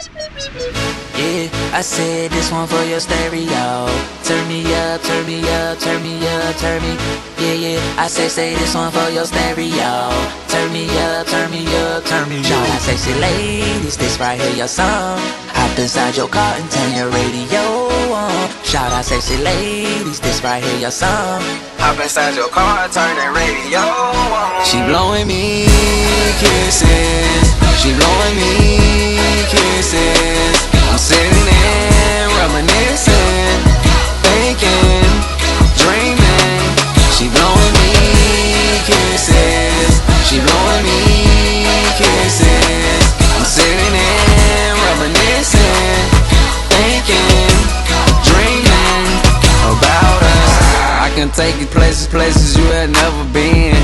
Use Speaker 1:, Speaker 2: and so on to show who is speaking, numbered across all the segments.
Speaker 1: Yeah, I said this one for your stereo. Turn me up, turn me up, turn me up, turn me. Yeah, yeah, I say this one for your stereo. Turn me up, turn me up, turn me up. Shout out sexy ladies, this right here your song. Hop inside your car and turn your radio on. Shout out sexy ladies, this right here your song.
Speaker 2: Hop inside your car and turn that radio on.
Speaker 1: She blowing me kisses, she blowing me kisses. I'm sitting there reminiscing, thinking, dreaming. She blowing me kisses, she blowing me kisses. I'm sitting there reminiscing, thinking, dreaming about us. I can take you places you had never been.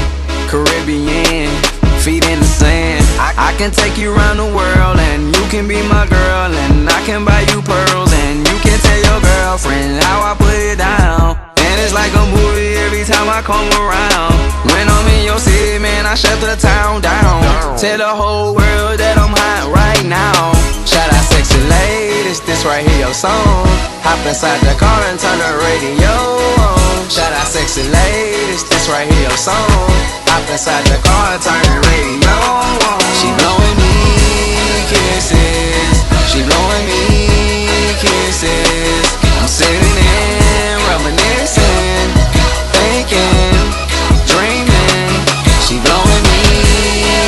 Speaker 1: Caribbean, feet in the sand. I can take you around the world and you can be my girl, and I can buy you pearls and you can tell your girlfriend how I put it down. And it's like a movie every time I come around. When I'm in your city, man, I shut the town down. Tell the whole world that I'm hot right now. Shout out sexy ladies, this right here your song. Hop inside the car and turn the radio on. Shout out sexy ladies, this right here your song. Hop inside the car and turn the radio on. She blowing me kisses, she blowing me kisses. I'm sitting there reminiscing, thinking, dreaming. She blowing me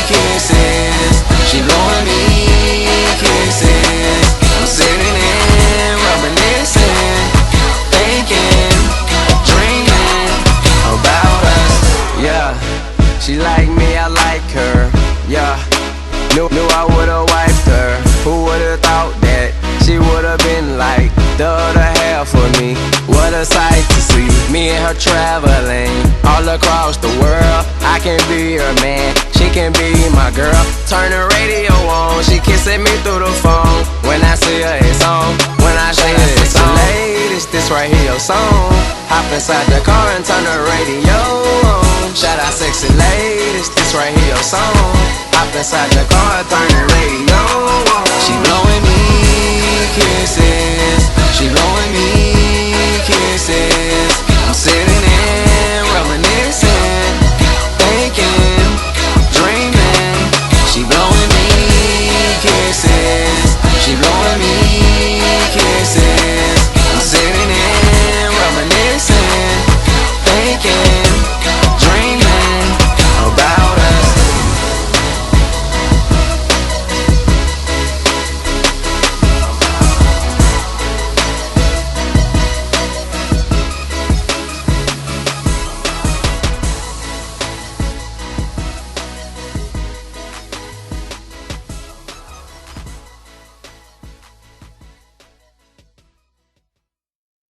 Speaker 1: kisses, she blowing me kisses. I'm sitting there reminiscing, thinking, dreaming about us. Yeah, she like me, I like her. Yeah, knew I would've wiped her. Who would've thought that she would've been like the other half of me? What a sight to see, me and her traveling all across the world. I can be her man, she can be my girl. Turn the radio on, she kissing me through the phone. When I see her, it's on. When I say it's on. Ladies, this right here your song. Hop inside the car and turn the radio on. Shout out sexy ladies, this right here your song. Hop inside the car and turn the radio